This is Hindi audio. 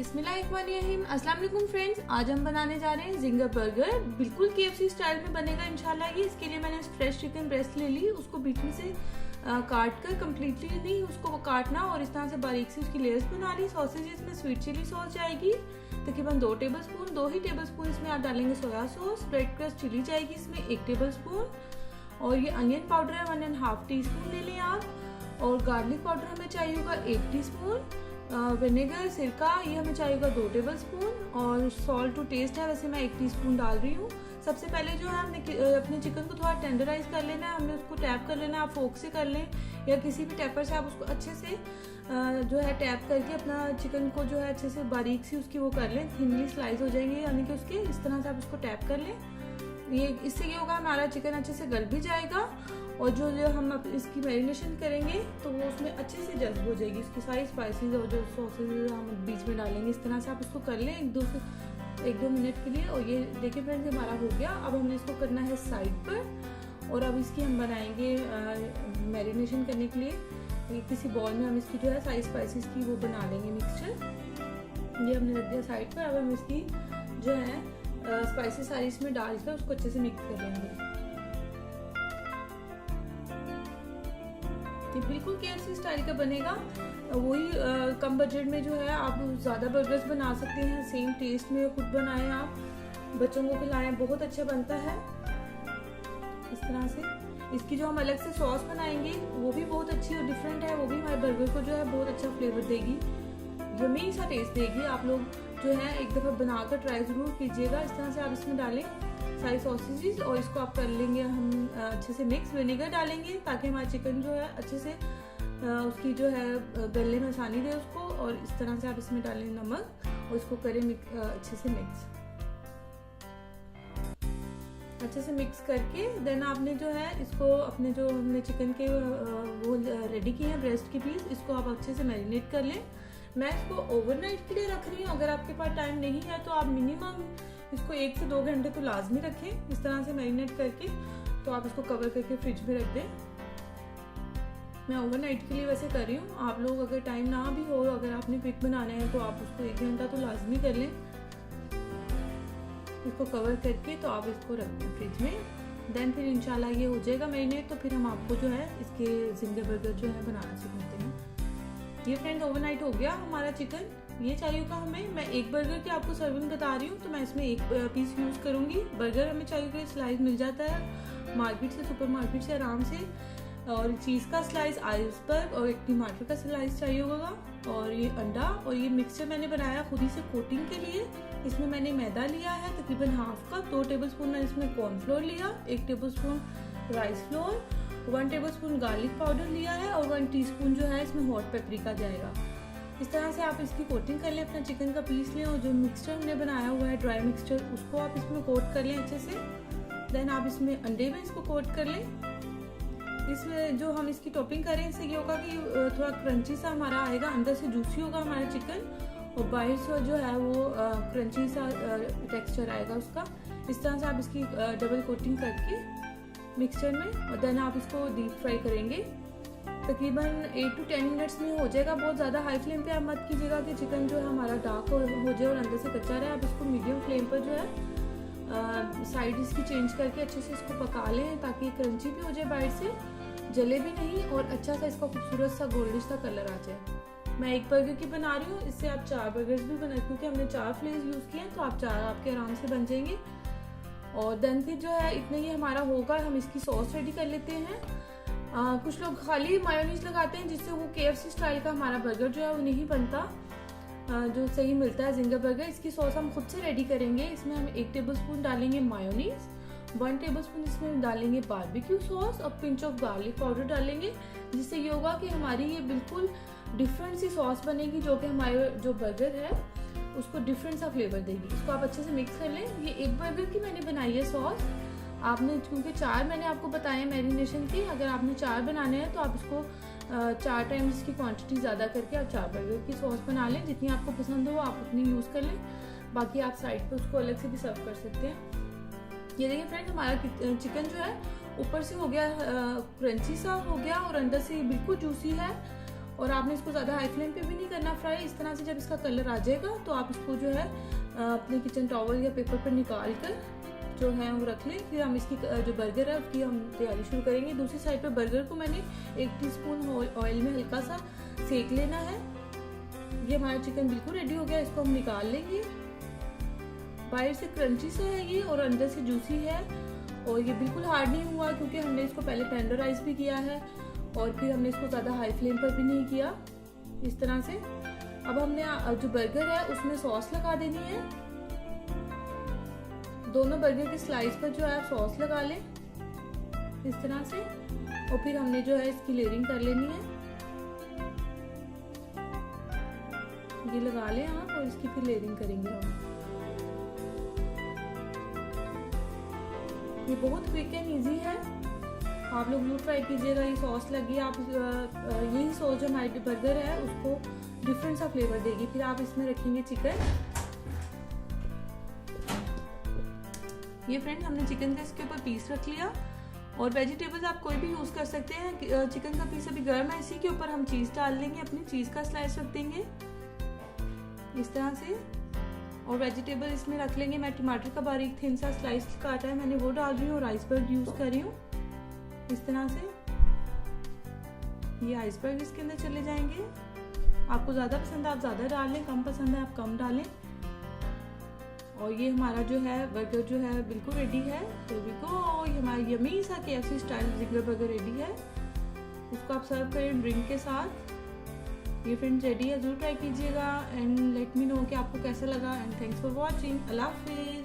बिस्मिल्लाहिर्रहमानिर्रहीम। अस्सलाम वालेकुम फ्रेंड्स, आज हम बनाने जा रहे हैं जिंगर बर्गर। बिल्कुल KFC स्टाइल में बनेगा इंशाल्लाह ये। इसके लिए मैंने फ्रेश चिकन ब्रेस्ट ले ली, उसको बीच में से काट कर कम्प्लीटली नहीं उसको काटना और इस तरह से बारीक सी उसकी लेयर्स बना ली। सॉसेज में स्वीट चिली सॉस जाएगी तकरीबन 2 टेबलस्पून, 2 ही टेबलस्पून इसमें आप डालेंगे soya sauce. Red crushed chilli जाएगी इसमें 1 टेबलस्पून और ये अनियन पाउडर है 1.5 टीस्पून ले लें आप। और गार्लिक पाउडर हमें चाहिए होगा 1 टीस्पून। विनेगर सिरका ये हमें चाहिए होगा 2 टेबलस्पून और सॉल्ट टू टेस्ट है, वैसे मैं 1 टीस्पून डाल रही हूँ। सबसे पहले जो है हमने अपने चिकन को थोड़ा टेंडराइज कर लेना है, हमने उसको टैप कर लेना है। आप फोक से कर लें या किसी भी टैपर से आप उसको अच्छे से जो है टैप करके अपना चिकन को जो है अच्छे से बारीक सी उसकी वो कर लें, थिनली स्लाइस हो जाएंगे यानी कि उसके इस तरह से आप उसको टैप कर लें। ये इससे ये होगा हमारा चिकन अच्छे से गल भी जाएगा और जो हम इसकी मैरिनेशन करेंगे तो वो उसमें अच्छे से जज्ब हो जाएगी। इसकी सारी स्पाइसेस और जो सॉसेज हम बीच में डालेंगे इस तरह से आप इसको कर लें 1-2 मिनट के लिए। और ये देखिए फ्रेंड्स हमारा हो गया। अब हमने इसको करना है साइड पर और अब इसकी हम बनाएंगे मैरिनेशन करने के लिए किसी बॉल में हम इसकी जो है सारी स्पाइसेस की वो बना लेंगे मिक्सचर। ये हमने रख दिया साइड पर। अब हम इसकी जो है स्पाइसेस सारी इसमें डालकर उसको अच्छे से मिक्स कर लेंगे। ये बिल्कुल KFC स्टाइल का बनेगा। वही कम बजट में जो है आप ज़्यादा बर्गर्स बना सकते हैं, सेम टेस्ट में खुद बनाएं आप, बच्चों को खिलाएं, बहुत अच्छा बनता है इस तरह से। इसकी जो हम अलग से सॉस बनाएंगे वो भी बहुत अच्छी और डिफरेंट है, वो भी हमारे बर्गर को जो है बहुत अच्छा फ्लेवर देगी, यम्मी सा टेस्ट देगी। आप लोग जो है एक दफ़ा बनाकर ट्राई ज़रूर कीजिएगा। इस तरह से आप इसमें डालें सारी सॉसेजेस और इसको आप कर लेंगे हम अच्छे से मिक्स। विनेगर डालेंगे ताकि हमारा चिकन जो है अच्छे से उसकी जो है गलने में आसानी दे उसको। और इस तरह से आप इसमें डालें नमक और इसको करें अच्छे से मिक्स। अच्छे से मिक्स करके देन आपने जो है इसको अपने जो हमने चिकन के वो रेडी किए हैं ब्रेस्ट के पीस, इसको आप अच्छे से मैरिनेट कर लें। मैं इसको ओवरनाइट के लिए रख रही हूँ। अगर आपके पास टाइम नहीं है तो आप मिनिमम इसको 1 से 2 घंटे तो लाजमी रखें इस तरह से मैरिनेट करके। तो आप इसको कवर करके फ्रिज में रख दें। मैं ओवरनाइट के लिए वैसे कर रही हूँ। आप लोग अगर टाइम ना भी हो, अगर आपने क्विक बनाना है तो आप उसको 1 घंटा तो लाजमी कर लें इसको कवर करके। तो आप इसको रख दें फ्रिज में, देन फिर इंशाल्लाह ये हो जाएगा मैरिनेट। तो फिर हम आपको जो है इसके जिंगर बर्गर जो है बनाना सिखाते हैं। ये फ्रेंड्स ओवरनाइट हो गया हमारा चिकन। ये चाहिए होगा हमें, मैं 1 बर्गर की आपको सर्विंग बता रही हूँ तो मैं इसमें 1 पीस यूज़ करूँगी। बर्गर हमें चाहिए कि स्लाइस मिल जाता है मार्केट से, सुपर मार्केट से आराम से। और चीज़ का स्लाइस, आइसबर्ग और एक टमाटर का स्लाइस चाहिए होगा और ये अंडा। और ये मिक्सचर मैंने बनाया खुद ही से कोटिंग के लिए। इसमें मैंने मैदा लिया है तकरीबन हाफ कप, 2 टेबलस्पून मैंने इसमें कॉर्नफ्लोर लिया, 1 tablespoon rice flour, 1 tablespoon garlic powder लिया है और 1 टीस्पून जो है इसमें हॉट पेपरिका जाएगा। इस तरह से आप इसकी कोटिंग कर लें। अपना चिकन का पीस लें और जो मिक्सचर हमने बनाया हुआ है ड्राई मिक्सचर उसको आप इसमें कोट कर लें अच्छे से। देन आप इसमें अंडे में इसको कोट कर लें। इसमें जो हम इसकी टॉपिंग करें इससे ये होगा कि थोड़ा क्रंची सा हमारा आएगा, अंदर से जूसी होगा हमारा चिकन और बाहर से जो है वो क्रंची सा टेक्सचर आएगा उसका। इस तरह से आप इसकी डबल कोटिंग करके मिक्सचर में और देन आप इसको डीप फ्राई करेंगे। तकरीबन 8 to 10 मिनट्स में हो जाएगा। बहुत ज़्यादा हाई फ्लेम पे आप मत कीजिएगा कि चिकन जो है हमारा डार्क हो जाए और अंदर से कच्चा रहे। आप इसको मीडियम फ्लेम पर जो है साइड इसकी चेंज करके अच्छे से इसको पका लें ताकि क्रंची भी हो जाए, बाहर से जले भी नहीं और अच्छा सा इसका खूबसूरत सा गोल्डिश सा कलर आ जाए। मैं 1 बर्गर की बना रही हूँ, इससे आप 4 बर्गर्स भी बना, क्योंकि हमने 4 फ्लेवर्स यूज़ किए हैं तो आप 4 आपके आराम से बन जाएंगे। और देन फिर जो है इतना ही हमारा होगा। हम इसकी सॉस रेडी कर लेते हैं। कुछ लोग खाली मायोनीज लगाते हैं जिससे वो KFC स्टाइल का हमारा बर्गर जो है वो नहीं बनता, जो सही मिलता है जिंगर बर्गर। इसकी सॉस हम खुद से रेडी करेंगे। इसमें हम 1 टेबलस्पून डालेंगे मायोनीज, 1 टेबलस्पून इसमें डालेंगे बारबेक्यू सॉस और पिंच ऑफ गार्लिक पाउडर डालेंगे, जिससे ये होगा कि हमारी ये बिल्कुल डिफरेंट सी सॉस बनेगी जो कि हमारे जो बर्गर है उसको डिफरेंट सा फ्लेवर देगी। इसको आप अच्छे से मिक्स कर लें। ये 1 बर्गर की मैंने बनाई है सॉस। आपने क्योंकि 4 मैंने आपको बताया मैरिनेशन की, अगर आपने 4 बनाने हैं तो आप इसको 4 टाइम्स इसकी क्वांटिटी ज़्यादा करके आप 4 बर्गर की सॉस बना लें। जितनी आपको पसंद हो आप उतनी यूज़ कर लें, बाकी आप साइड पर उसको अलग से भी सर्व कर सकते हैं। ये देखिए फ्रेंड हमारा चिकन जो है ऊपर से हो गया क्रंची सा हो गया और अंदर से बिल्कुल जूसी है और आपने इसको ज़्यादा हाई फ्लेम पे भी नहीं करना फ्राई। इस तरह से जब इसका कलर आ जाएगा तो आप इसको जो है अपने किचन टॉवल या पेपर पर निकाल कर जो है वो रख लें। फिर हम इसकी जो बर्गर है उसकी हम तैयारी शुरू करेंगे। दूसरी साइड पे बर्गर को मैंने 1 टीस्पून ऑयल में हल्का सा सेक लेना है। ये हमारा चिकन बिल्कुल रेडी हो गया, इसको हम निकाल लेंगे। बाहर से क्रंची से है ये और अंदर से जूसी है, और ये बिल्कुल हार्ड नहीं हुआ क्योंकि हमने इसको पहले टेंडराइज भी किया है और फिर हमने इसको ज़्यादा हाई फ्लेम पर भी नहीं किया। इस तरह से अब हमने जो बर्गर है उसमें सॉस लगा देनी है। दोनों बर्गर के स्लाइस पर जो है आप सॉस लगा लें इस तरह से, और फिर हमने जो है इसकी लेयरिंग कर लेनी है। ये लगा लें आप और इसकी फिर लेयरिंग करेंगे हम। ये बहुत क्विक एंड इजी है, आप लोग जरूर ट्राई कीजिएगा। ये सॉस लगी, आप यही सॉस जो हमारी बर्गर है उसको डिफरेंट सा फ्लेवर देगी। फिर आप इसमें रखेंगे चिकन। ये फ्रेंड्स हमने चिकन का इसके ऊपर पीस रख लिया, और वेजिटेबल्स आप कोई भी यूज़ कर सकते हैं। चिकन का पीस अभी गर्म है, इसी के ऊपर हम चीज़ डाल देंगे, अपनी चीज़ का स्लाइस रख देंगे इस तरह से, और वेजिटेबल इसमें रख लेंगे। मैं टमाटर का बारीक थिन सा स्लाइस काटा है, मैंने वो डाल रही हूँ, और आइसबर्ग यूज़ कर रही हूँ इस तरह से। ये आइसबर्ग इसके अंदर चले जाएंगे। आपको ज़्यादा पसंद है आप ज़्यादा डालें, कम पसंद है आप कम डालें। और ये हमारा जो है बर्गर जो है बिल्कुल रेडी है। Here we go, ये हमारा यमी सा KFC style ginger burger ready है। इसको आप सर्व करें ड्रिंक के साथ। ये फ्रेंड्स रेडी है, जरूर ट्राई कीजिएगा एंड लेट मी नो कि आपको कैसा लगा। And thanks for watching. अल्लाह हाफिज़।